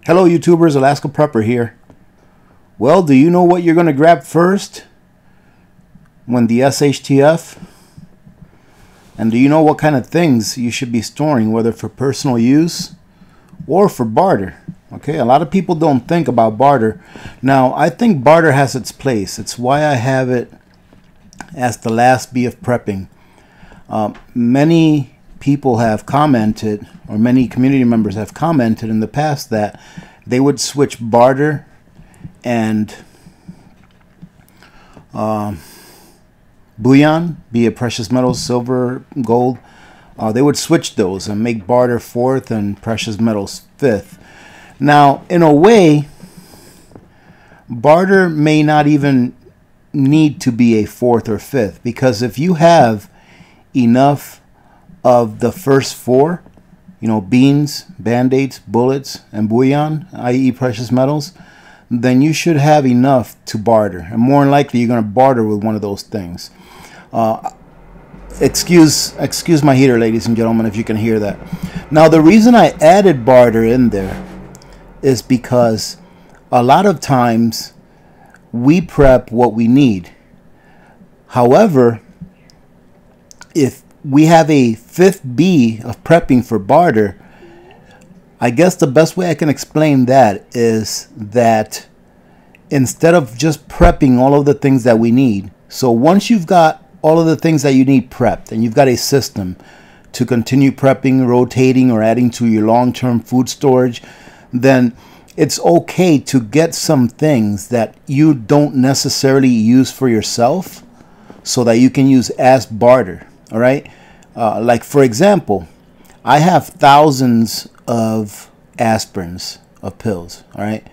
Hello YouTubers, Alaska Prepper here. Well, do you know what you're going to grab first when the SHTF? And do you know what kind of things you should be storing, whether for personal use or for barter? Okay, a lot of people don't think about barter. Now, I think barter has its place. It's why I have it as the last B of prepping. Many people have commented, or many community members have commented in the past, that they would switch barter and bullion, be it precious metals, silver, gold. They would switch those and make barter fourth and precious metals fifth. Now, in a way, barter may not even need to be a fourth or fifth, because if you have enough of the first four, beans, band-aids, bullets, and bullion, i.e. precious metals, then you should have enough to barter. And more than likely, you're going to barter with one of those things. Excuse my heater, ladies and gentlemen, if you can hear that. Now, the reason I added barter in there is because a lot of times we prep what we need. However, if we have a fifth B of prepping for barter, I guess the best way I can explain that is that instead of just prepping all of the things that we need, so once you've got all of the things that you need prepped and you've got a system to continue prepping, rotating, or adding to your long-term food storage, then it's okay to get some things that you don't necessarily use for yourself so that you can use as barter. All right, like for example, I have thousands of aspirins, of pills. All right,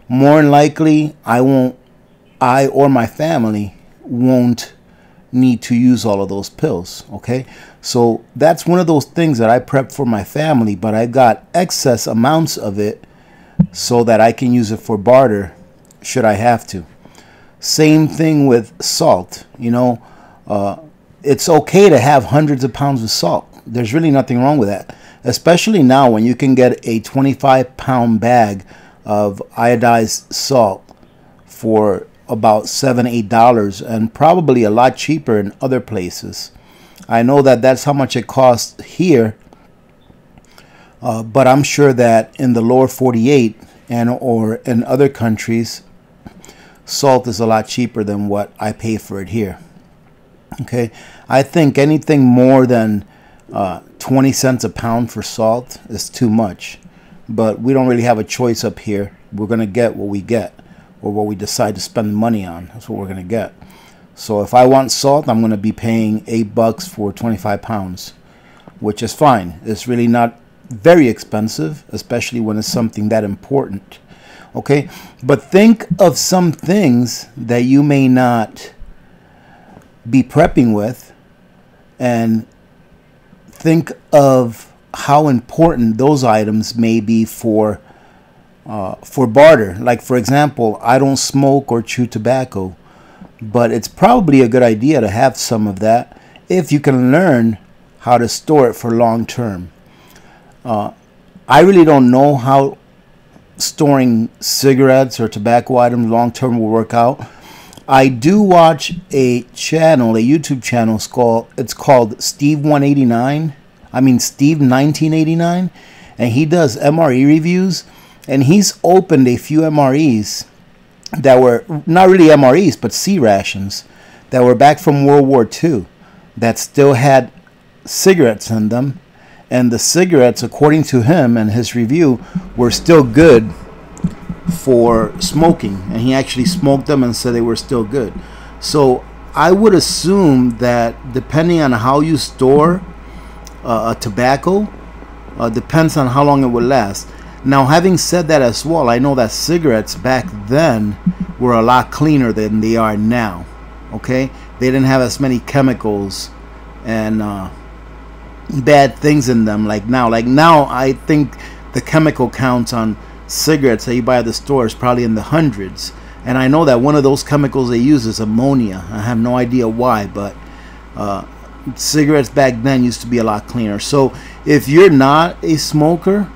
more than likely I or my family won't need to use all of those pills. Okay, so that's one of those things that I prep for my family, but I got excess amounts of it so that I can use it for barter should I have to. Same thing with salt. It's okay to have hundreds of pounds of salt. There's really nothing wrong with that, especially now when you can get a 25-pound bag of iodized salt for about $7-8, and probably a lot cheaper in other places. I know that that's how much it costs here, but I'm sure that in the lower 48 or in other countries, salt is a lot cheaper than what I pay for it here. Okay, I think anything more than 20 cents a pound for salt is too much, but we don't really have a choice up here. We're going to get what we get, or what we decide to spend money on. That's what we're going to get. So if I want salt, I'm going to be paying $8 for 25 pounds, which is fine. It's really not very expensive, especially when it's something that important. Okay, but think of some things that you may not be prepping with, and think of how important those items may be for barter. Like for example, I don't smoke or chew tobacco, but it's probably a good idea to have some of that if you can learn how to store it for long term. I really don't know how storing cigarettes or tobacco items long term will work out. I do watch a channel, a YouTube channel. It's called Steve 189. I mean Steve 1989, and he does MRE reviews. And he's opened a few MREs that were not really MREs, but C rations that were back from World War II that still had cigarettes in them. And the cigarettes, according to him and his review, were still good for smoking. And he actually smoked them and said they were still good. So I would assume that depending on how you store a tobacco, depends on how long it will last. Now, having said that as well, I know that cigarettes back then were a lot cleaner than they are now. Okay, they didn't have as many chemicals and bad things in them like now. Like now, I think the chemical counts on cigarettes that you buy at the store is probably in the hundreds. And I know that one of those chemicals they use is ammonia. I have no idea why, but cigarettes back then used to be a lot cleaner. So if you're not a smoker,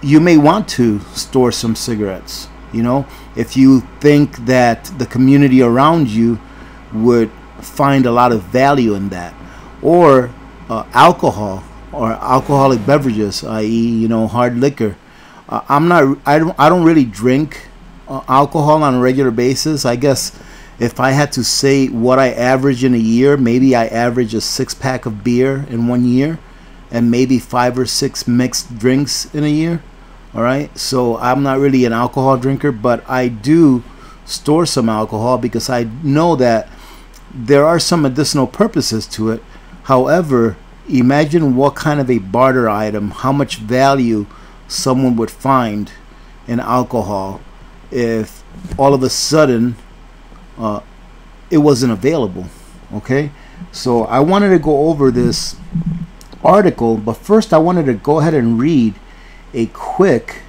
you may want to store some cigarettes, you know, if you think that the community around you would find a lot of value in that. Or alcohol or alcoholic beverages, i.e., you know, hard liquor. I don't really drink alcohol on a regular basis. I guess if I had to say what I average in a year, maybe I average a 6-pack of beer in 1 year, and maybe 5 or 6 mixed drinks in a year. All right, so I'm not really an alcohol drinker, but I do store some alcohol because I know that there are some medicinal purposes to it. However, imagine what kind of a barter item, how much value someone would find in alcohol if all of a sudden it wasn't available. Okay, so I wanted to go over this article, but first I wanted to go ahead and read a quick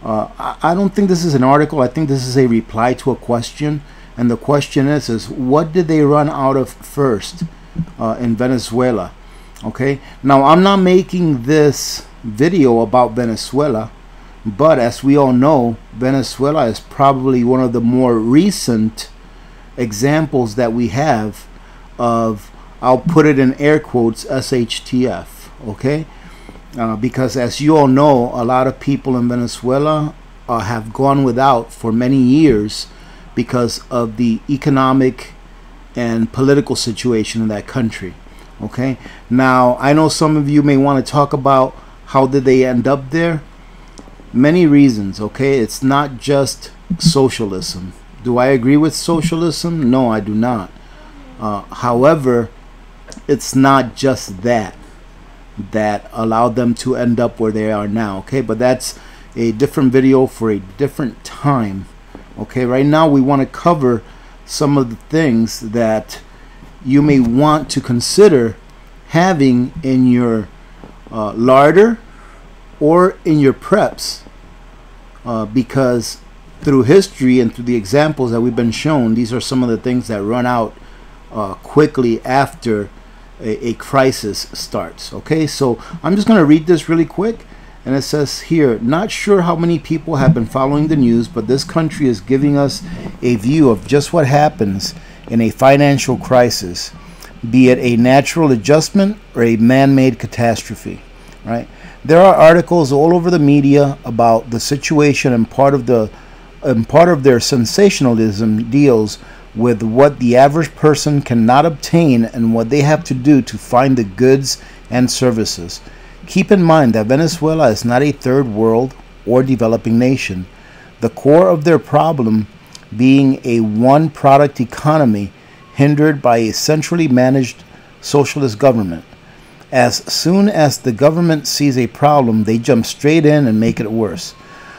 I don't think this is an article. I think this is a reply to a question, and the question is what did they run out of first in Venezuela? Okay, now I'm not making this video about Venezuela, but as we all know, Venezuela is probably one of the more recent examples that we have of, I'll put it in air quotes, SHTF. Okay, because as you all know, a lot of people in Venezuela have gone without for many years because of the economic and political situation in that country. Okay, now I know some of you may want to talk about how did they end up there. Many reasons. Okay, it's not just socialism. Do I agree with socialism? No, I do not. However, it's not just that allowed them to end up where they are now. Okay, but that's a different video for a different time. Okay, right now we want to cover some of the things that you may want to consider having in your larder or in your preps, because through history and through the examples that we've been shown, these are some of the things that run out quickly after a crisis starts. Okay, so I'm just going to read this really quick, and it says here, not sure how many people have been following the news, but this country is giving us a view of just what happens in a financial crisis, be it a natural adjustment or a man-made catastrophe. Right, there are articles all over the media about the situation, and part of their sensationalism deals with what the average person cannot obtain and what they have to do to find the goods and services. Keep in mind that Venezuela is not a third world or developing nation. The core of their problem being a one-product economy hindered by a centrally managed socialist government. As soon as the government sees a problem, they jump straight in and make it worse.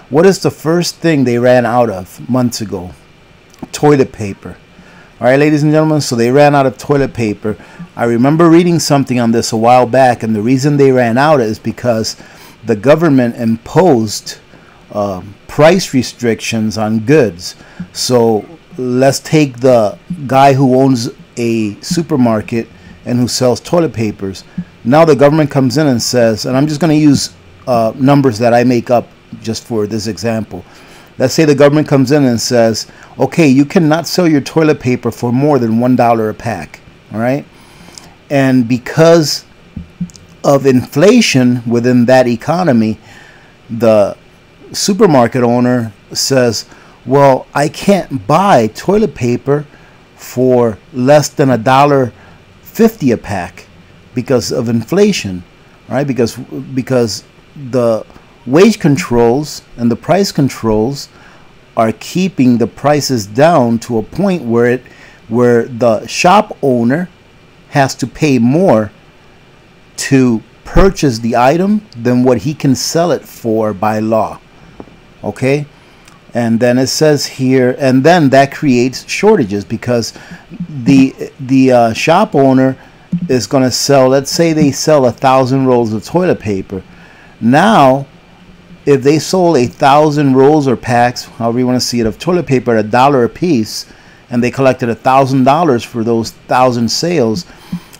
What is the first thing they ran out of months ago? Toilet paper. All right, ladies and gentlemen, so they ran out of toilet paper. I remember reading something on this a while back, and the reason they ran out is because the government imposed price restrictions on goods. So let's take the guy who owns a supermarket and who sells toilet papers. Now the government comes in and says, and I'm just going to use numbers that I make up just for this example. Let's say the government comes in and says, okay, you cannot sell your toilet paper for more than $1 a pack. All right, and because of inflation within that economy, the supermarket owner says, well, I can't buy toilet paper for less than $1.50 a pack because of inflation. All right, because the wage controls and the price controls are keeping the prices down to a point where the shop owner has to pay more to purchase the item than what he can sell it for by law. Okay, and then it says here, and then that creates shortages because the shop owner is going to sell, let's say they sell 1,000 rolls of toilet paper. Now if they sold 1,000 rolls or packs, however you want to see it, of toilet paper at $1 a piece, and they collected $1,000 for those 1,000 sales,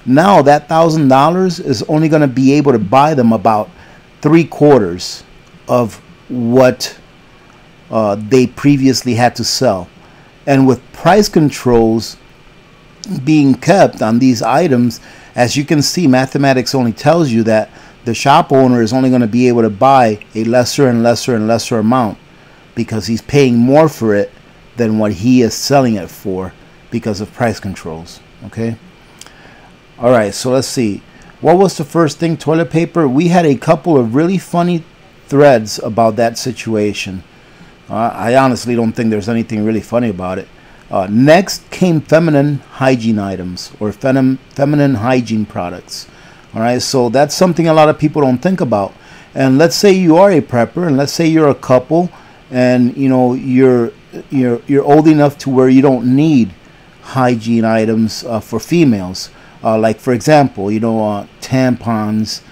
now that $1,000 is only going to be able to buy them about 3/4 of what they previously had to sell. And with price controls being kept on these items, as you can see, mathematics only tells you that the shop owner is only going to be able to buy a lesser and lesser and lesser amount because he's paying more for it than what he is selling it for because of price controls. Okay. All right. So let's see. What was the first thing? Toilet paper. We had a couple of really funny threads about that situation. I honestly don't think there's anything really funny about it. Next came feminine hygiene items or feminine hygiene products. All right, so that's something a lot of people don't think about. And let's say you are a prepper, and let's say you're a couple, and you know you're old enough to where you don't need hygiene items for females. Like for example, you know, tampons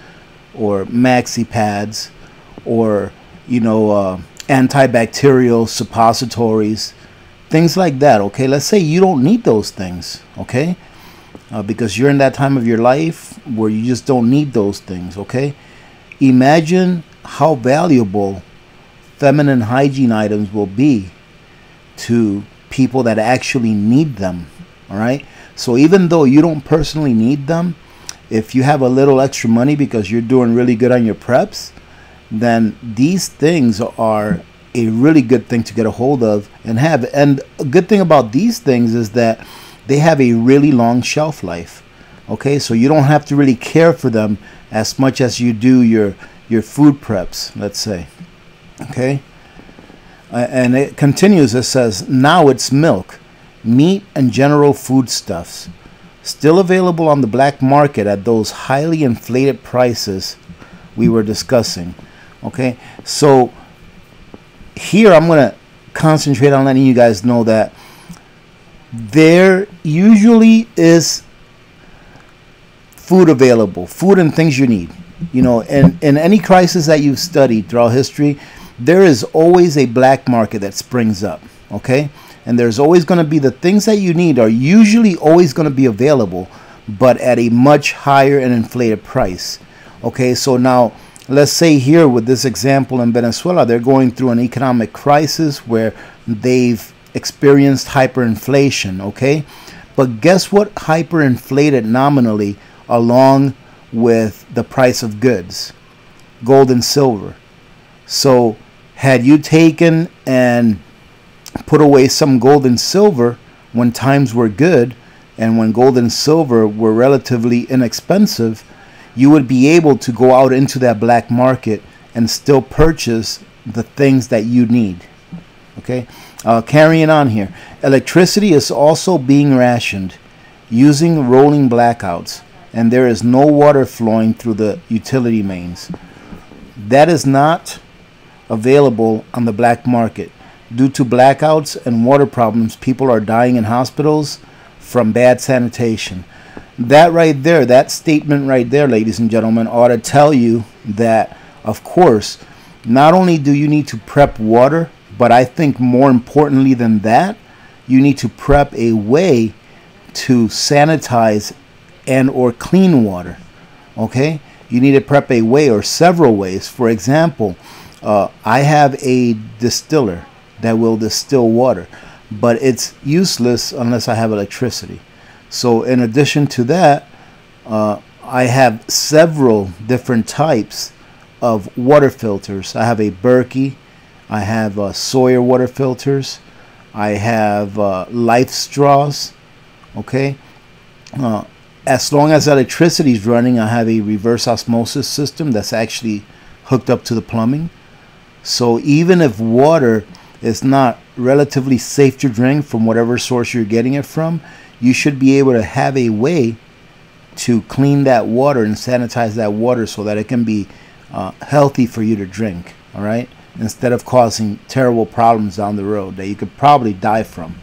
or maxi pads, or you know, antibacterial suppositories, things like that. Okay, let's say you don't need those things. Okay. Because you're in that time of your life where you just don't need those things, okay? Imagine how valuable feminine hygiene items will be to people that actually need them, all right? So even though you don't personally need them, if you have a little extra money because you're doing really good on your preps, then these things are a really good thing to get a hold of and have. And a good thing about these things is that they have a really long shelf life. Okay, so you don't have to really care for them as much as you do your food preps, let's say. Okay, and it continues. It says, now it's milk, meat, and general foodstuffs, still available on the black market at those highly inflated prices we were discussing. Okay, so here I'm going to concentrate on letting you guys know that there usually is food available, food and things you need. You know, and in any crisis that you've studied throughout history, there is always a black market that springs up. Okay, and there's always going to be the things that you need are usually always going to be available, but at a much higher and inflated price. Okay, so now let's say here with this example in Venezuela, they're going through an economic crisis where they've experienced hyperinflation. Okay, but guess what hyperinflated nominally along with the price of goods? Gold and silver. So had you taken and put away some gold and silver when times were good and when gold and silver were relatively inexpensive, you would be able to go out into that black market and still purchase the things that you need. Okay, carrying on here. Electricity is also being rationed using rolling blackouts, and there is no water flowing through the utility mains. That is not available on the black market. Due to blackouts and water problems, people are dying in hospitals from bad sanitation. That right there, that statement right there, ladies and gentlemen, ought to tell you that, of course, not only do you need to prep water, but I think more importantly than that, you need to prep a way to sanitize and or clean water. Okay, you need to prep a way or several ways. For example, I have a distiller that will distill water, but it's useless unless I have electricity. So in addition to that, I have several different types of water filters. I have a Berkey, I have Sawyer water filters, I have Life straws. Okay, as long as electricity is running, I have a reverse osmosis system that's actually hooked up to the plumbing. So even if water is not relatively safe to drink from whatever source you're getting it from, you should be able to have a way to clean that water and sanitize that water so that it can be healthy for you to drink, all right, instead of causing terrible problems down the road that you could probably die from.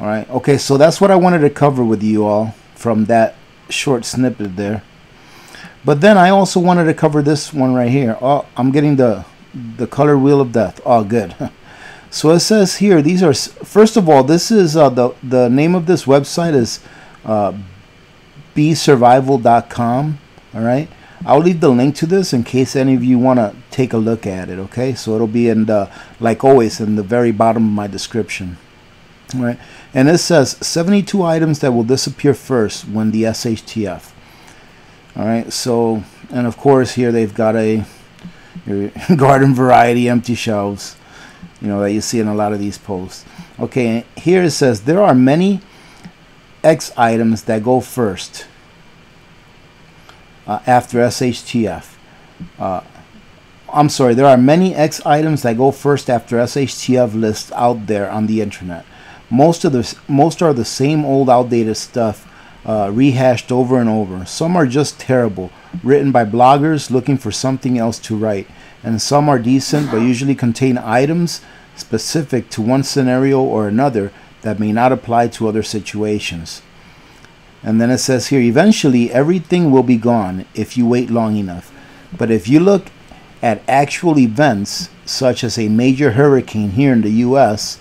All right, okay, so that's what I wanted to cover with you all from that short snippet there. But then I also wanted to cover this one right here. Oh, I'm getting the color wheel of death. Oh, good. So it says here, these are, first of all, this is the name of this website is besurvival.com. All right, I'll leave the link to this in case any of you want to take a look at it. Okay, so it'll be in the, like always, in the very bottom of my description. All right, and it says 72 items that will disappear first when the SHTF. All right, so, and of course here they've got a your garden variety empty shelves, you know, that you see in a lot of these posts. Okay, here it says there are many X items that go first after SHTF. I'm sorry, there are many X items that go first after SHTF lists out there on the internet. Most are the same old outdated stuff, rehashed over and over. Some are just terrible, written by bloggers looking for something else to write, and some are decent but usually contain items specific to one scenario or another that may not apply to other situations. And then it says here, eventually everything will be gone if you wait long enough. But if you look at actual events such as a major hurricane here in the US,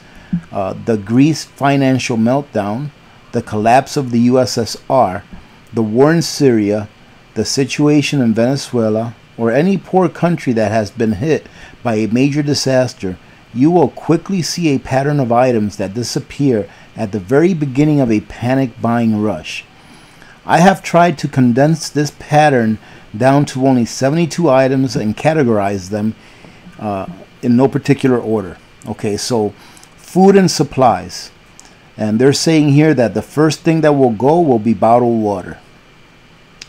the Greece financial meltdown, the collapse of the USSR, the war in Syria, the situation in Venezuela, or any poor country that has been hit by a major disaster, you will quickly see a pattern of items that disappear at the very beginning of a panic buying rush. I have tried to condense this pattern down to only 72 items and categorize them in no particular order. Okay, so food and supplies. And they're saying here that the first thing that will go will be bottled water.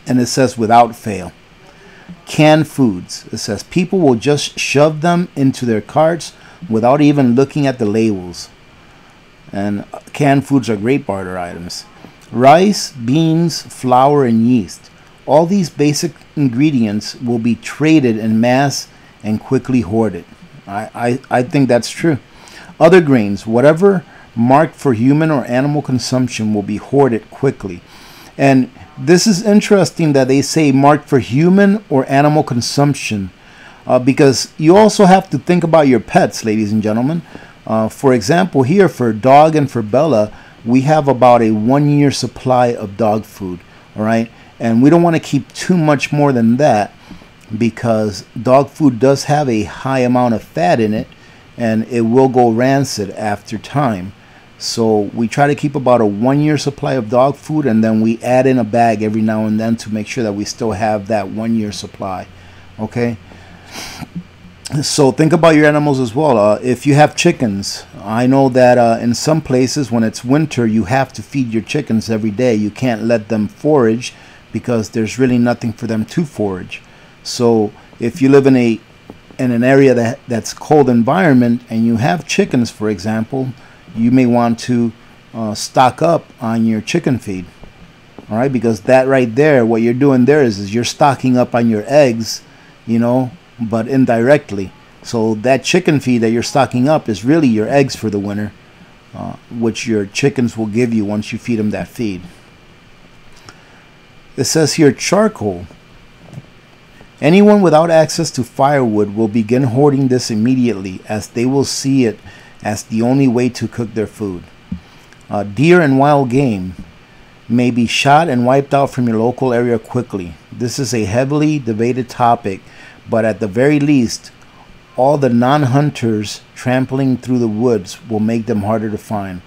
And it says without fail. Canned foods. It says people will just shove them into their carts without even looking at the labels. And canned foods are great barter items. Rice, beans, flour, and yeast. All these basic ingredients will be traded en masse and quickly hoarded. I think that's true. Other grains, whatever marked for human or animal consumption, will be hoarded quickly. And this is interesting that they say marked for human or animal consumption, because you also have to think about your pets, ladies and gentlemen. For example, here for Dog and for Bella, we have about a 1 year supply of dog food. All right, and we don't want to keep too much more than that, because dog food does have a high amount of fat in it and it will go rancid after time. So we try to keep about a 1 year supply of dog food, and then we add in a bag every now and then to make sure that we still have that 1 year supply. Okay, so think about your animals as well. If you have chickens, I know that in some places when it's winter you have to feed your chickens every day. You can't let them forage because there's really nothing for them to forage. So if you live in an area that's cold environment and you have chickens, for example, you may want to stock up on your chicken feed. All right, because that right there, what you're doing there is you're stocking up on your eggs, you know, but indirectly. So that chicken feed that you're stocking up is really your eggs for the winter, which your chickens will give you once you feed them that feed. It says here charcoal. Anyone without access to firewood will begin hoarding this immediately, as they will see it as the only way to cook their food. Deer and wild game may be shot and wiped out from your local area quickly. This is a heavily debated topic, but at the very least, all the non-hunters trampling through the woods will make them harder to find.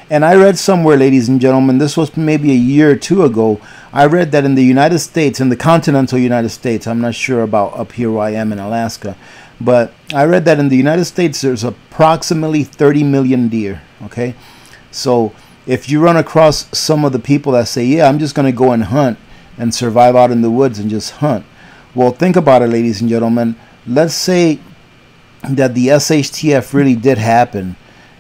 And I read somewhere, ladies and gentlemen, this was maybe a year or two ago, I read that in the United States, in the continental United States, I'm not sure about up here where I am in Alaska, but I read that in the United States there's approximately 30 million deer. Okay, so if you run across some of the people that say, yeah, I'm just going to go and hunt and survive out in the woods and just hunt. Well, think about it, ladies and gentlemen. Let's say that the SHTF really did happen,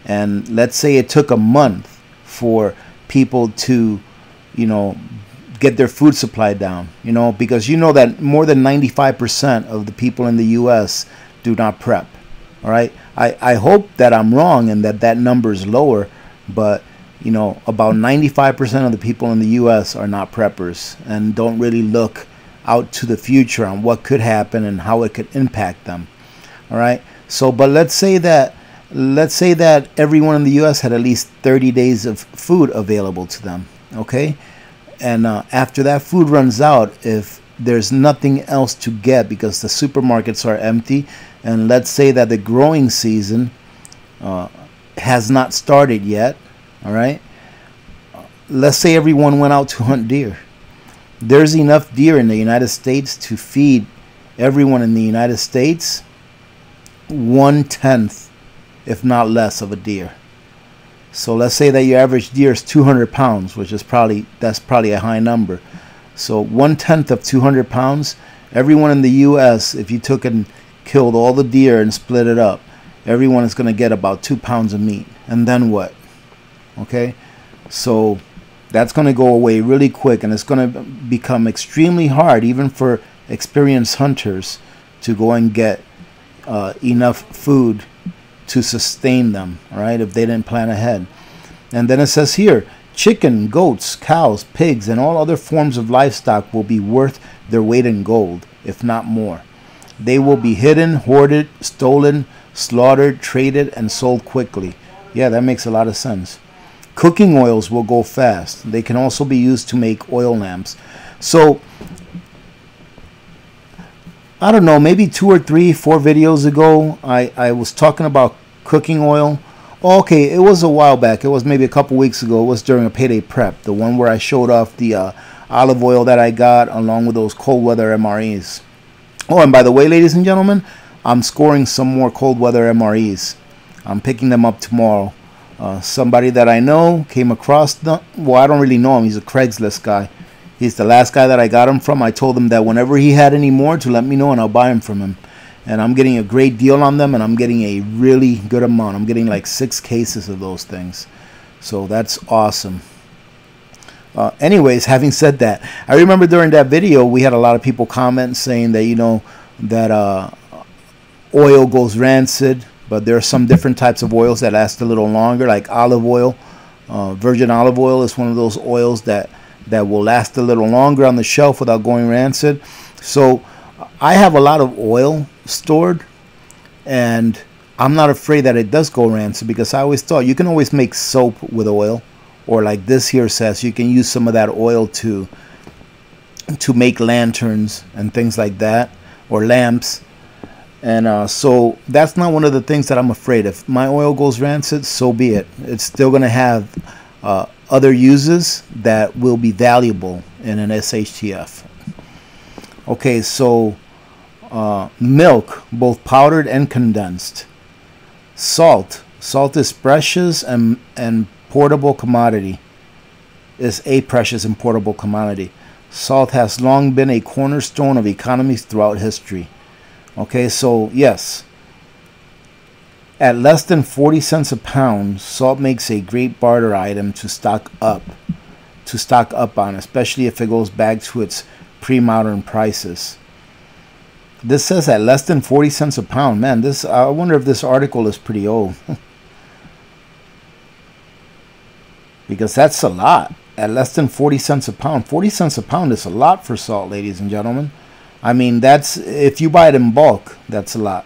and let's say it took a month for people to, you know, get their food supply down, you know, because you know that more than 95% of the people in the US do not prep. All right, I hope that I'm wrong and that number is lower, but you know, about 95% of the people in the US are not preppers and don't really look out to the future on what could happen and how it could impact them. All right, so but let's say that everyone in the US had at least 30 days of food available to them. Okay, and after that food runs out, if there's nothing else to get because the supermarkets are empty, and let's say that the growing season has not started yet, all right? Let's say everyone went out to hunt deer. There's enough deer in the United States to feed everyone in the United States 1/10, if not less, of a deer. So let's say that your average deer is 200 pounds, which is that's probably a high number. So 1/10 of 200 pounds, everyone in the U.S., if you took and killed all the deer and split it up, everyone is going to get about 2 pounds of meat. And then what? Okay, so that's going to go away really quick, and it's going to become extremely hard, even for experienced hunters, to go and get enough food to sustain them, all right, if they didn't plan ahead. And then it says here, chicken, goats, cows, pigs, and all other forms of livestock will be worth their weight in gold, if not more. They will be hidden, hoarded, stolen, slaughtered, traded, and sold quickly. Yeah, that makes a lot of sense. Cooking oils will go fast. They can also be used to make oil lamps. So, I don't know, maybe 2 or 3, 4 videos ago, I was talking about cooking oil. Okay, it was a while back. It was maybe a couple weeks ago. It was during a payday prep. The one where I showed off the olive oil that I got along with those cold weather MREs. Oh, and by the way, ladies and gentlemen, I'm scoring some more cold weather MREs. I'm picking them up tomorrow. Somebody that I know came across them. Well, I don't really know him. He's a Craigslist guy. He's the last guy that I got him from. I told him that whenever he had any more to let me know and I'll buy him from him. And I'm getting a great deal on them, and I'm getting a really good amount. I'm getting like 6 cases of those things. So that's awesome. Anyways, having said that, I remember during that video we had a lot of people comment saying that, you know, that oil goes rancid, but there are some different types of oils that last a little longer, like olive oil. Virgin olive oil is one of those oils that will last a little longer on the shelf without going rancid. So I have a lot of oil stored, and I'm not afraid that it does go rancid, because I always thought you can always make soap with oil, or like this here says, you can use some of that oil to make lanterns and things like that, or lamps. And so that's not one of the things that I'm afraid. If my oil goes rancid, so be it. It's still going to have other uses that will be valuable in an SHTF. Okay, so milk, both powdered and condensed. Salt is precious and portable commodity. Is a precious and portable commodity. Salt has long been a cornerstone of economies throughout history. Okay, so yes, at less than 40 cents a pound, salt makes a great barter item to stock up on, especially if it goes back to its pre-modern prices. This says at less than 40 cents a pound. Man, I wonder if this article is pretty old. Because that's a lot. At less than 40 cents a pound. 40 cents a pound is a lot for salt, ladies and gentlemen. I mean, that's, if you buy it in bulk, that's a lot.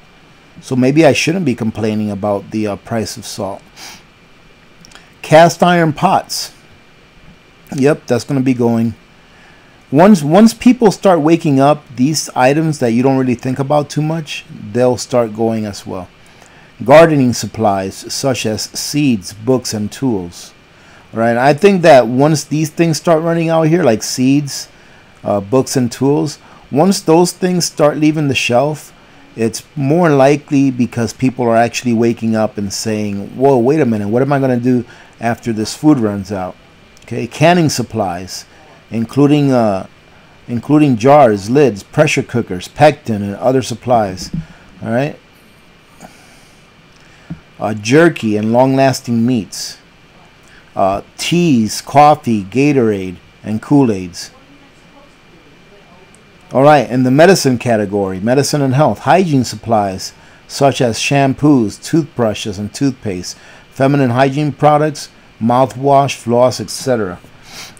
So maybe I shouldn't be complaining about the price of salt. Cast iron pots. Yep, that's going to be going. Once people start waking up, these items that you don't really think about too much, they'll start going as well. Gardening supplies such as seeds, books, and tools. Right? I think that once these things start running out here, like seeds, books, and tools, once those things start leaving the shelf, it's more likely because people are actually waking up and saying, whoa, wait a minute, what am I going to do after this food runs out? Okay, canning supplies, including jars, lids, pressure cookers, pectin, and other supplies. All right. Jerky and long-lasting meats. Teas, coffee, Gatorade, and Kool-Aids. All right, in the medicine category, medicine and health, hygiene supplies such as shampoos, toothbrushes, and toothpaste, feminine hygiene products, mouthwash, floss, etc.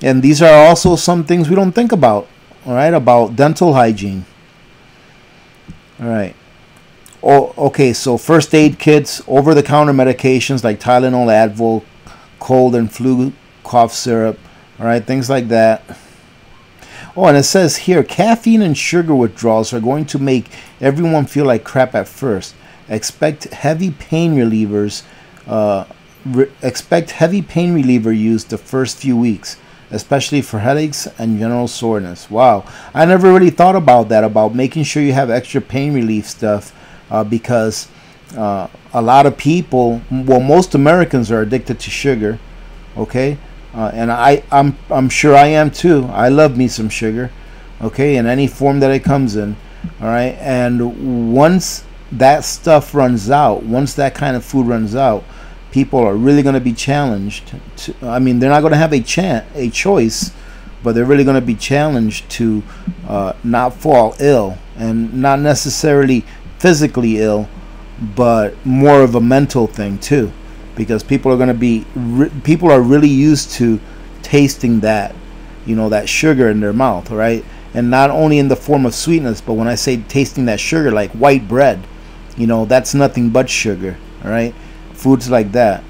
And these are also some things we don't think about, all right, about dental hygiene. All right. Oh, okay, so first aid kits, over-the-counter medications like Tylenol, Advil, cold and flu cough syrup, all right, things like that. Oh, and it says here, caffeine and sugar withdrawals are going to make everyone feel like crap at first. Expect heavy pain relievers. Expect heavy pain reliever use the first few weeks, especially for headaches and general soreness. Wow, I never really thought about that, about making sure you have extra pain relief stuff, because a lot of people, well, most Americans are addicted to sugar. Okay. And I'm sure I am too. I love me some sugar, okay, in any form that it comes in. All right, and once that stuff runs out, once that kind of food runs out, people are really going to be challenged. I mean, they're not going to have a choice, but they're really going to be challenged to not fall ill, and not necessarily physically ill, but more of a mental thing too. Because people are going to be, people are really used to tasting that, you know, that sugar in their mouth, right? And not only in the form of sweetness, but when I say tasting that sugar, like white bread, you know, that's nothing but sugar, all right? Foods like that.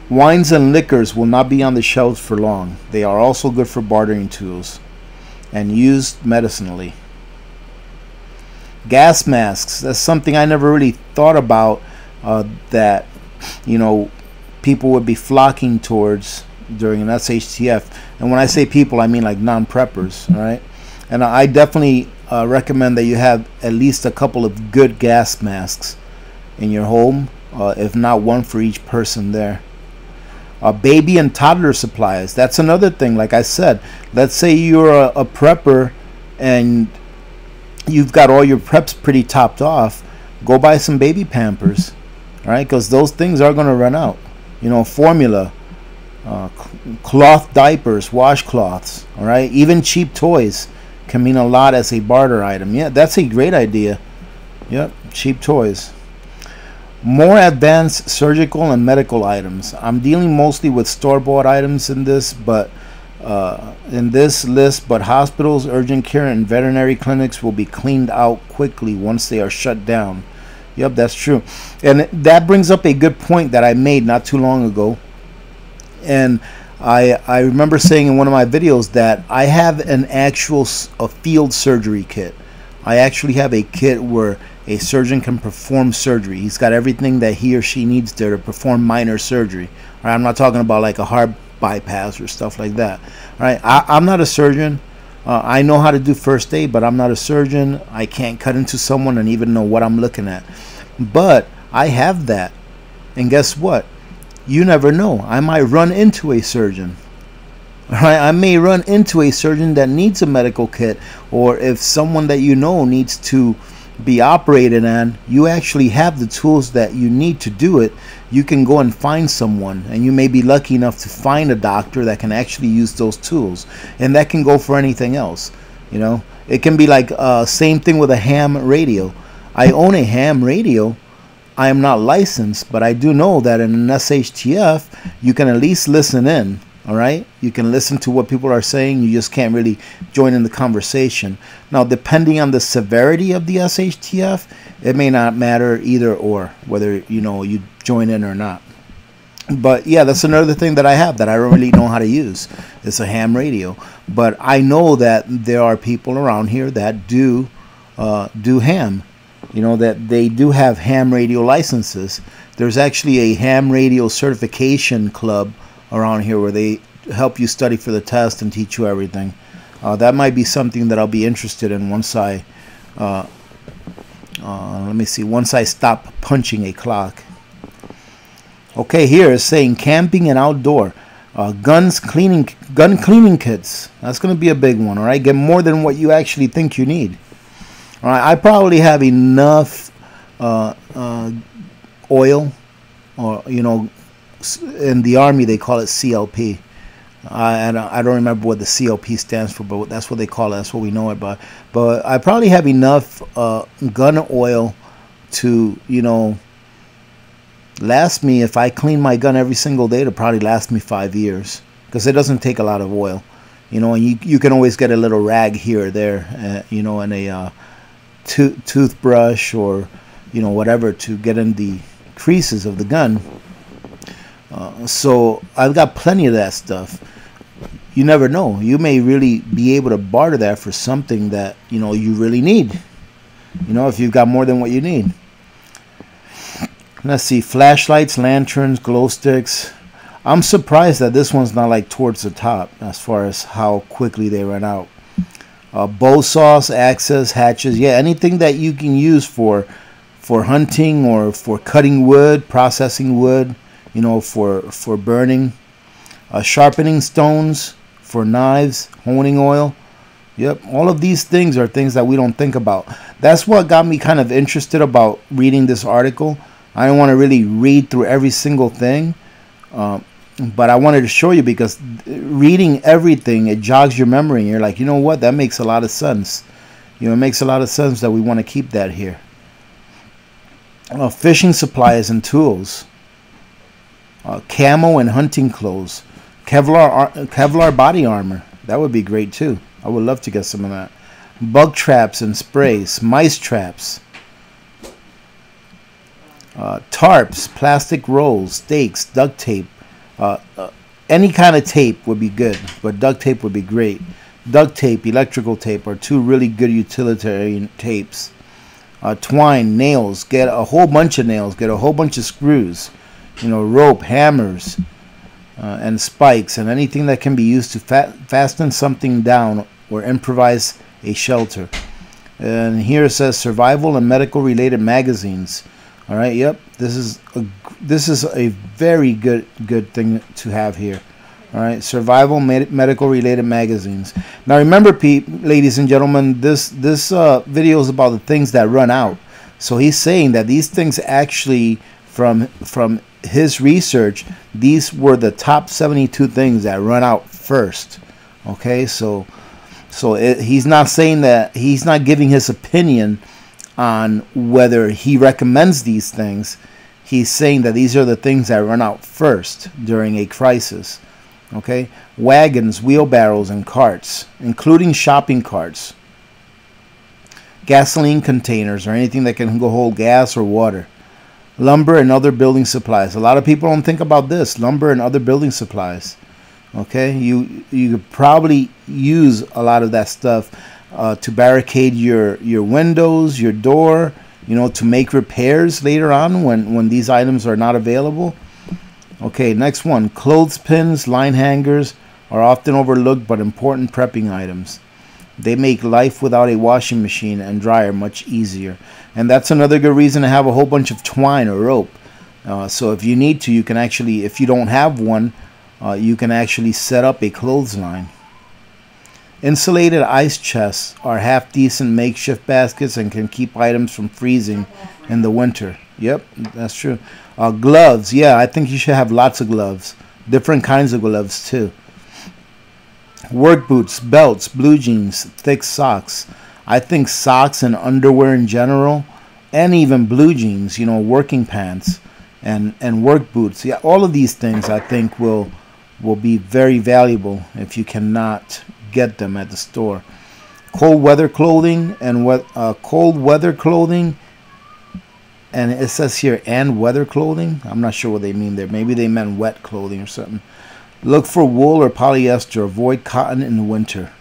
Wines and liquors will not be on the shelves for long. They are also good for bartering tools and used medicinally. Gas masks, that's something I never really thought about, that, you know, people would be flocking towards during an SHTF. And when I say people, I mean like non-preppers, all right? And I definitely recommend that you have at least a couple of good gas masks in your home, if not one for each person there. Baby and toddler supplies, that's another thing. Like I said, let's say you're a prepper and you've got all your preps pretty topped off. Go buy some baby Pampers. All right, because those things are going to run out. You know, formula, cloth diapers, washcloths. All right, even cheap toys can mean a lot as a barter item. Yeah, that's a great idea. Yep, cheap toys. More advanced surgical and medical items. I'm dealing mostly with store-bought items in this, but in this list. But hospitals, urgent care, and veterinary clinics will be cleaned out quickly once they are shut down. Yep, that's true. And that brings up a good point that I made not too long ago. And I remember saying in one of my videos that I have an actual field surgery kit. I actually have a kit where a surgeon can perform surgery. He's got everything that he or she needs there to perform minor surgery. All right, I'm not talking about like a heart bypass or stuff like that. All right, I'm not a surgeon. I know how to do first aid, but I'm not a surgeon. I can't cut into someone and even know what I'm looking at. But I have that. And guess what? You never know. I might run into a surgeon. All right, I may run into a surgeon that needs a medical kit, or if someone that you know needs to be operated on, you actually have the tools that you need to do it. You can go and find someone, and you may be lucky enough to find a doctor that can actually use those tools. And that can go for anything else. You know, it can be like same thing with a ham radio. I own a ham radio. I am not licensed, but I do know that in an SHTF you can at least listen in. All right, you can listen to what people are saying. You just can't really join in the conversation. Now, depending on the severity of the SHTF, it may not matter either or, whether you join in or not. But yeah, that's another thing that I have that I don't really know how to use. It's a ham radio, but I know that there are people around here that do ham. You know, that they do have ham radio licenses. There's actually a ham radio certification club around here where they help you study for the test and teach you everything. That might be something that I'll be interested in once I let me see, once I stop punching a clock. Okay, here it's saying camping and outdoor gun cleaning kits. That's going to be a big one. All right, get more than what you actually think you need. All right, I probably have enough oil, or in the Army they call it CLP. I don't remember what the CLP stands for, but that's what they call it. That's what we know it by. But I probably have enough gun oil to last me. If I clean my gun every single day, it'll probably last me 5 years, because it doesn't take a lot of oil. And you can always get a little rag here or there, and a toothbrush or whatever to get in the creases of the gun. So I've got plenty of that stuff. you never know. You may really be able to barter that for something that, you know, you really need. You know, if you've got more than what you need. Let's see, flashlights, lanterns, glow sticks. I'm surprised that this one's not like towards the top as far as how quickly they run out. Bow saws, axes, hatches, yeah, anything that you can use for hunting or for cutting wood, processing wood, you know, for burning. Sharpening stones, for knives, honing oil. Yep, all of these things are things that we don't think about. That's what got me kind of interested about reading this article. I don't want to really read through every single thing, but I wanted to show you, because reading everything, it jogs your memory, and you're like, you know what, that makes a lot of sense. You know, it makes a lot of sense that we want to keep that here. Fishing supplies and tools. Camo and hunting clothes. Kevlar body armor. That would be great too. I would love to get some of that. Bug traps and sprays. Mice traps. Tarps, plastic rolls, stakes, duct tape. Any kind of tape would be good, but duct tape would be great. Duct tape, electrical tape are two really good utilitarian tapes. Twine, nails. Get a whole bunch of nails. Get a whole bunch of screws. You know, rope, hammers, and spikes, and anything that can be used to fasten something down or improvise a shelter. And here it says survival and medical related magazines. All right, yep, this is a very good thing to have here. All right, survival medical related magazines. Now remember, ladies and gentlemen, this video is about the things that run out. So he's saying that these things actually, from his research, these were the top 72 things that run out first. Okay, so he's not saying that, he's not giving his opinion on whether he recommends these things. He's saying that these are the things that run out first during a crisis. Okay, wagons, wheelbarrows, and carts, including shopping carts, gasoline containers, or anything that can hold gas or water. Lumber and other building supplies. A lot of people don't think about this. Lumber and other building supplies. Okay, you could probably use a lot of that stuff to barricade your windows, your door, you know, to make repairs later on when these items are not available. Okay, next one. Clothespins, line hangers are often overlooked but important prepping items. They make life without a washing machine and dryer much easier. And that's another good reason to have a whole bunch of twine or rope. So if you need to, you can actually, if you don't have one, you can actually set up a clothesline. Insulated ice chests are half-decent makeshift baskets and can keep items from freezing in the winter. Yep, that's true. Gloves. Yeah, I think you should have lots of gloves. Different kinds of gloves too. Work boots, belts, blue jeans, thick socks. I think socks and underwear in general, and even blue jeans, you know, working pants and work boots. Yeah, all of these things I think will be very valuable if you cannot get them at the store. Cold weather clothing and and it says here and weather clothing. I'm not sure what they mean there. Maybe they meant wet clothing or something. Look for wool or polyester. Avoid cotton in the winter.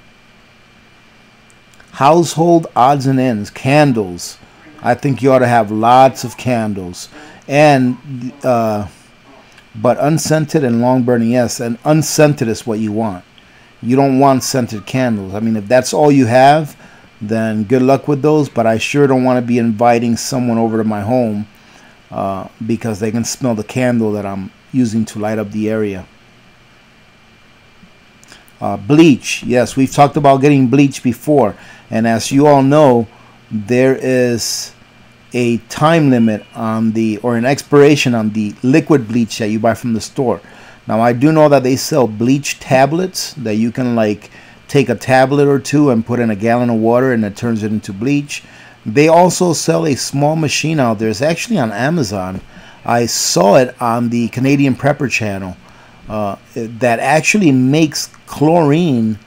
Household odds and ends. Candles. I think you ought to have lots of candles. And but unscented and long burning, yes. And unscented is what you want. You don't want scented candles. I mean, if that's all you have, then good luck with those. But I sure don't want to be inviting someone over to my home because they can smell the candle that I'm using to light up the area. Bleach. Yes, we've talked about getting bleach before. And as you all know, there is a time limit on or an expiration on the liquid bleach that you buy from the store. Now, I do know that they sell bleach tablets that you can like take a tablet or two and put in a gallon of water and it turns it into bleach. They also sell a small machine out there. It's actually on Amazon. I saw it on the Canadian Prepper channel that actually makes chlorine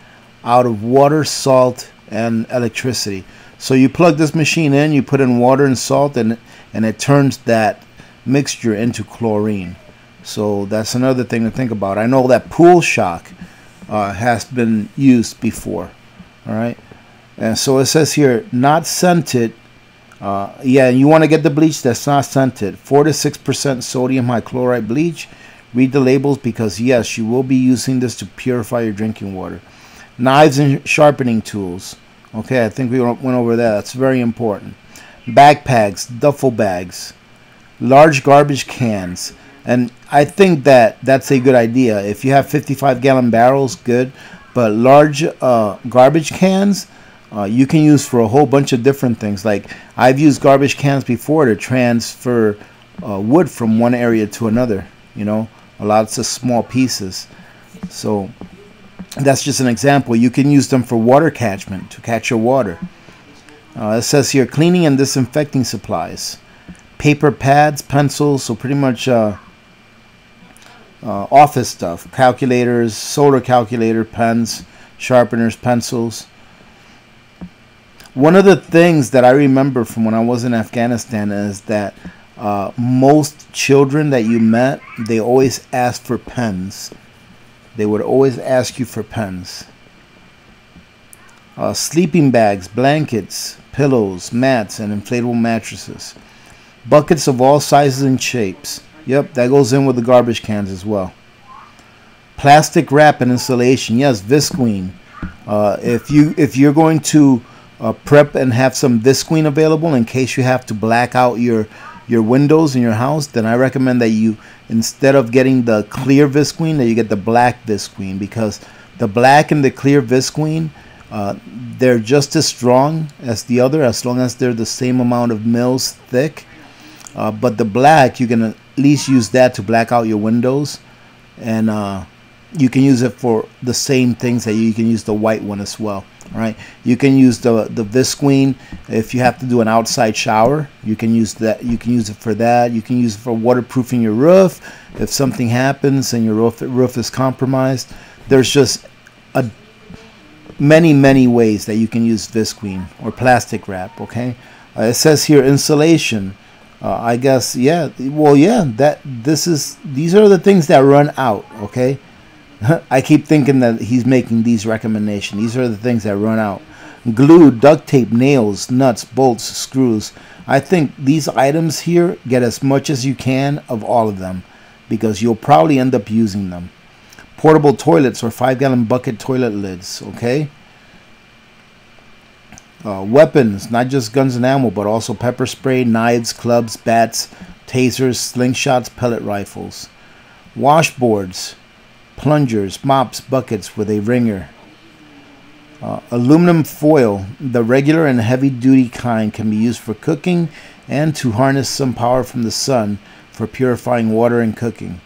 out of water, salt, and electricity. So you plug this machine in, you put in water and salt, and it turns that mixture into chlorine. So that's another thing to think about. I know that Pool Shock, has been used before. All right, and so it says here, not scented. Yeah, you want to get the bleach that's not scented. 4 to 6% sodium hychloride bleach. Read the labels, because yes, you will be using this to purify your drinking water. Knives and sharpening tools. Okay, I think we went over that. That's very important. Backpacks, duffel bags, large garbage cans. And I think that that's a good idea. If you have 55-gallon barrels, good. But large garbage cans, you can use for a whole bunch of different things. Like, I've used garbage cans before to transfer wood from one area to another. You know, lots of small pieces. So that's just an example. You can use them for water catchment, to catch your water. It says here, cleaning and disinfecting supplies. Paper pads, pencils, so pretty much office stuff. Calculators, solar calculator, pens, sharpeners, pencils. One of the things that I remember from when I was in Afghanistan is that most children that you met, they always asked for pens. They would always ask you for pens. Sleeping bags, blankets, pillows, mats, and inflatable mattresses. Buckets of all sizes and shapes. Yep, that goes in with the garbage cans as well. Plastic wrap and insulation. Yes, visqueen. If you're going to prep and have some visqueen available in case you have to black out your windows in your house, then I recommend that you, instead of getting the clear visqueen, that you get the black visqueen, because the black and the clear visqueen, they're just as strong as the other, as long as they're the same amount of mils thick. But the black, you can at least use that to black out your windows, and you can use it for the same things that you can use the white one as well. All right, you can use the visqueen if you have to do an outside shower. You can use that. You can use it for that. You can use it for waterproofing your roof if something happens and your roof is compromised. There's just many ways that you can use visqueen or plastic wrap. Okay, it says here insulation. I guess, yeah. Well, yeah. These are the things that run out. Okay. I keep thinking that he's making these recommendations. These are the things that run out. Glue, duct tape, nails, nuts, bolts, screws. I think these items here, get as much as you can of all of them, because you'll probably end up using them. Portable toilets or 5-gallon bucket toilet lids. Okay. Weapons, not just guns and ammo, but also pepper spray, knives, clubs, bats, tasers, slingshots, pellet rifles. Washboards, plungers, mops, buckets with a wringer. Aluminum foil, the regular and heavy duty kind, can be used for cooking and to harness some power from the sun for purifying water and cooking.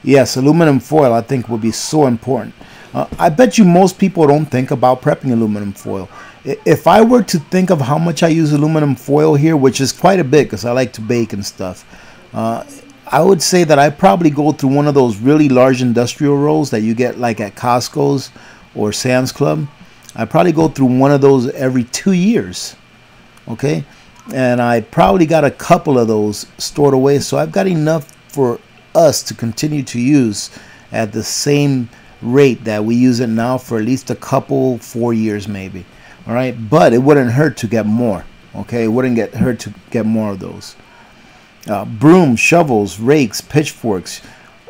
Yes, aluminum foil, I think, will be so important. I bet you most people don't think about prepping aluminum foil. If I were to think of how much I use aluminum foil here, which is quite a bit because I like to bake and stuff, I would say that I probably go through one of those really large industrial rolls that you get like at Costco's or Sam's Club. I probably go through one of those every 2 years. Okay, and I probably got a couple of those stored away, so I've got enough for us to continue to use at the same rate that we use it now for at least a couple, 4 years maybe. All right, but it wouldn't hurt to get more. Okay, it wouldn't hurt to get more of those. Brooms, shovels, rakes, pitchforks.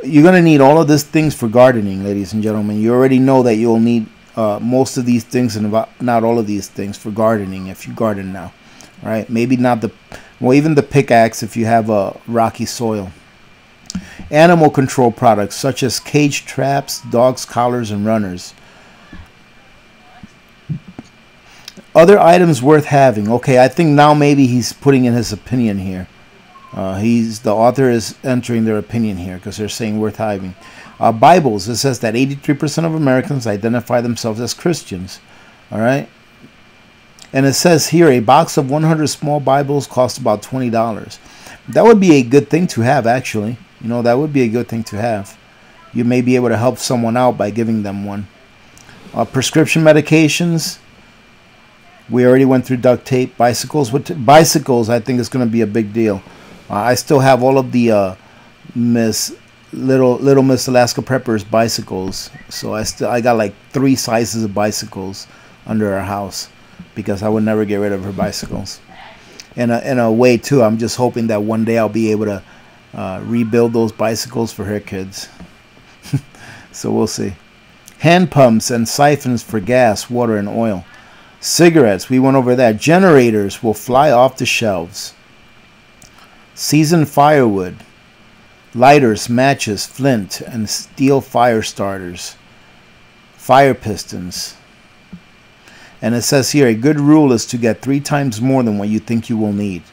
You're gonna need all of these things for gardening, ladies and gentlemen. You already know that you'll need most of these things, and not all of these things, for gardening if you garden now. All right, maybe not even the pickaxe if you have a rocky soil. Animal control products such as cage traps, dogs, collars, and runners. Other items worth having. Okay, I think now maybe he's putting in his opinion here. The author is entering their opinion here because they're saying worth having. Bibles. It says that 83% of Americans identify themselves as Christians. All right. And it says here a box of 100 small Bibles costs about $20. That would be a good thing to have, actually. You know, that would be a good thing to have. You may be able to help someone out by giving them one. Prescription medications. We already went through duct tape. Bicycles. Bicycles, I think, is going to be a big deal. I still have all of the little Miss Alaska Prepper's bicycles. So I got like 3 sizes of bicycles under our house because I would never get rid of her bicycles. And in a way too, I'm just hoping that one day I'll be able to rebuild those bicycles for her kids. So we'll see. Hand pumps and siphons for gas, water, and oil. Cigarettes, we went over that. Generators will fly off the shelves. Seasoned firewood. Lighters, matches, flint, and steel fire starters. Fire pistons. And it says here, a good rule is to get 3 times more than what you think you will need.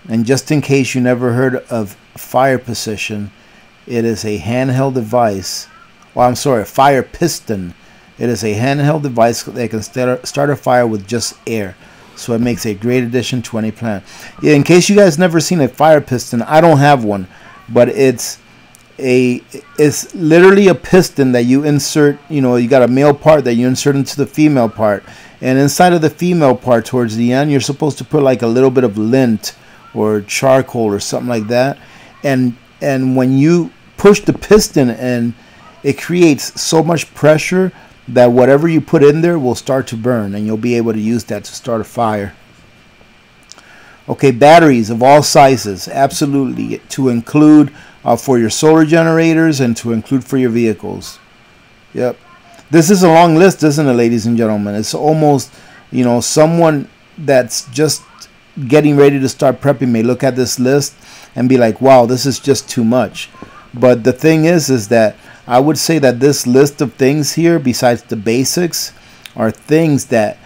And just in case you never heard of fire position, it is a handheld device. Well, I'm sorry, a fire piston. It is a handheld device that can start a fire with just air. So it makes a great addition to any plant. Yeah, in case you guys never seen a fire piston, I don't have one, but it's literally a piston that you insert. You know, you got a male part that you insert into the female part, and inside of the female part, towards the end, you're supposed to put like a little bit of lint or charcoal or something like that, and when you push the piston in, it creates so much pressure that whatever you put in there will start to burn, and you'll be able to use that to start a fire. Okay, batteries of all sizes, absolutely, to include for your solar generators and to include for your vehicles. Yep. This is a long list, isn't it, ladies and gentlemen? It's almost, you know, someone that's just getting ready to start prepping may look at this list and be like, wow, this is just too much. But the thing is that I would say that this list of things here, besides the basics, are things that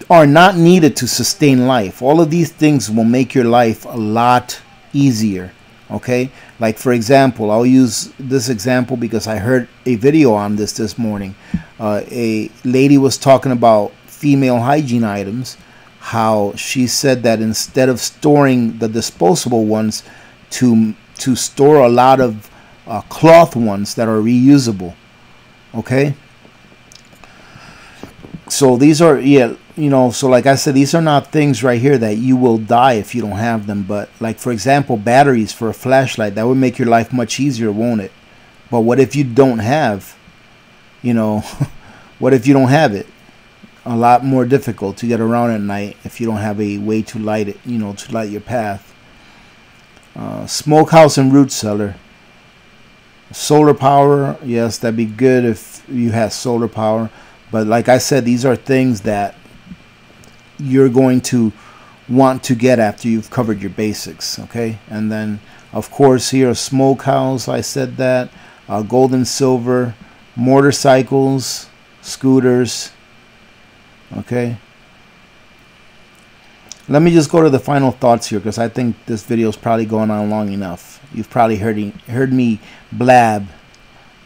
are not needed to sustain life. All of these things will make your life a lot easier. Okay, like for example, I'll use this example because I heard a video on this morning. A lady was talking about female hygiene items, how she said that instead of storing the disposable ones, to store a lot of cloth ones that are reusable. Okay, so these are, yeah, you know, so like I said, these are not things right here that you will die if you don't have them. But like, for example, batteries for a flashlight, that would make your life much easier, won't it? But what if you don't have, you know, what if you don't have it? A lot more difficult to get around at night if you don't have a way to light it, you know, to light your path. Smokehouse and root cellar. Solar power, yes, that'd be good if you had solar power. But like I said, these are things that you're going to want to get after you've covered your basics. Okay, and then of course here, a smokehouse, I said that. Gold and silver, motorcycles, scooters. Okay, let me just go to the final thoughts here, because I think this video is probably going on long enough. You've probably heard me blab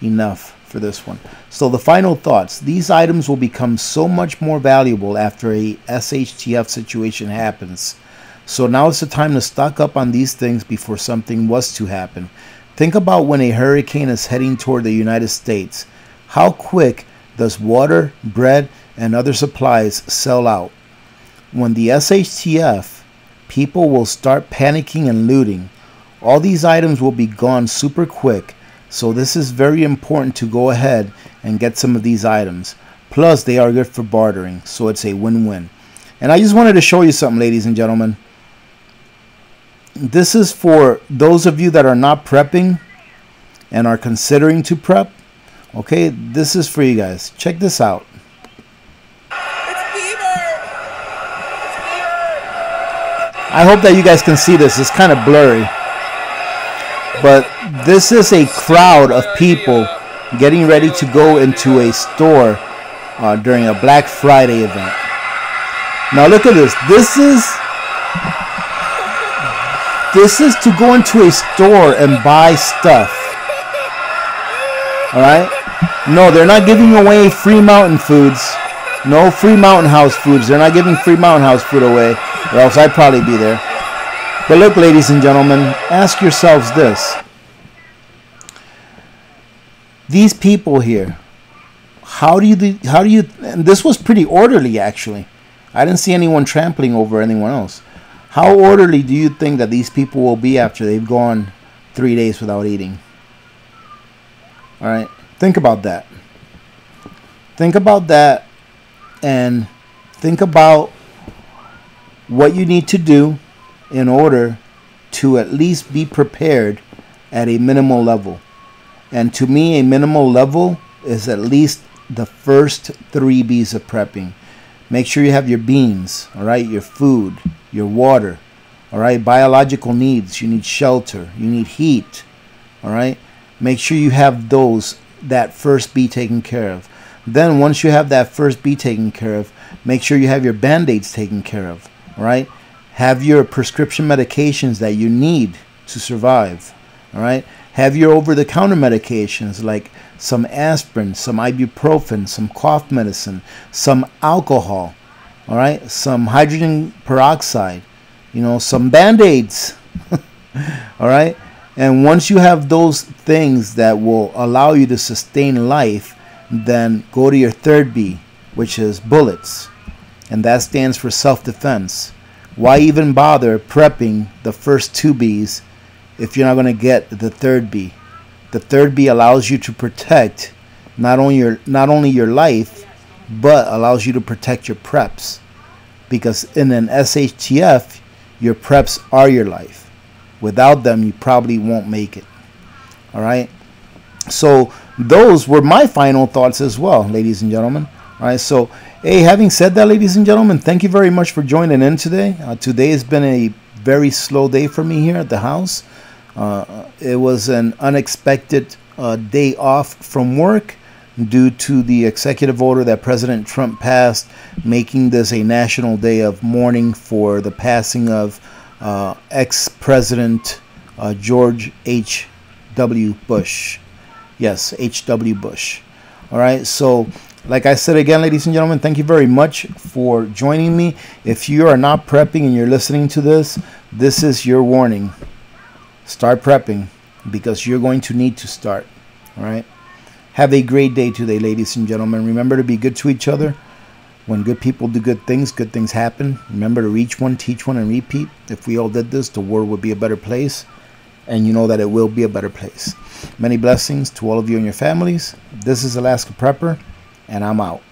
enough for this one. So the final thoughts: these items will become so much more valuable after a SHTF situation happens. So now is the time to stock up on these things before something was to happen. Think about when a hurricane is heading toward the United States. How quick does water, bread, and other supplies sell out? When the SHTF, people will start panicking and looting. All these items will be gone super quick. So this is very important to go ahead and get some of these items. Plus, they are good for bartering, so it's a win-win. And I just wanted to show you something, ladies and gentlemen. This is for those of you that are not prepping and are considering to prep. Okay, this is for you guys. Check this out. I hope that you guys can see this. It's kind of blurry. But this is a crowd of people getting ready to go into a store during a Black Friday event. Now look at this. This is to go into a store and buy stuff. Alright? No, they're not giving away free mountain foods. No free mountain house foods. They're not giving free mountain house food away, or else I'd probably be there. But look, ladies and gentlemen, ask yourselves this. These people here, how do you, and this was pretty orderly actually. I didn't see anyone trampling over anyone else. How orderly do you think that these people will be after they've gone 3 days without eating. All right, think about that. Think about that, and think about what you need to do in order to at least be prepared at a minimal level. And to me, a minimal level is at least the first 3 B's of prepping. Make sure you have your beans, all right, your food, your water, all right, biological needs. You need shelter, you need heat, all right. Make sure you have that first B taken care of. Then once you have that first B taken care of, make sure you have your band-aids taken care of, all right. Have your prescription medications that you need to survive, all right. Have your over-the-counter medications like some aspirin, some ibuprofen, some cough medicine, some alcohol, all right, some hydrogen peroxide, you know, some band-aids, all right. And once you have those things that will allow you to sustain life, then go to your third B, which is bullets, and that stands for self-defense. Why even bother prepping the first 2 B's if you're not going to get the third B? The third B allows you to protect not only your life, but allows you to protect your preps, because in an SHTF, your preps are your life. Without them, you probably won't make it. All right. So those were my final thoughts as well, ladies and gentlemen. All right. So, hey, having said that, ladies and gentlemen, thank you very much for joining in today. Today has been a very slow day for me here at the house. It was an unexpected day off from work due to the executive order that President Trump passed, making this a national day of mourning for the passing of ex-President George H.W. Bush. Yes, H.W. Bush. All right, so like I said again, ladies and gentlemen, thank you very much for joining me. If you are not prepping and you're listening to this, this is your warning. Start prepping, because you're going to need to start. All right. Have a great day today, ladies and gentlemen. Remember to be good to each other. When good people do good things happen. Remember to reach one, teach one, and repeat. If we all did this, the world would be a better place. And you know that it will be a better place. Many blessings to all of you and your families. This is Alaska Prepper, and I'm out.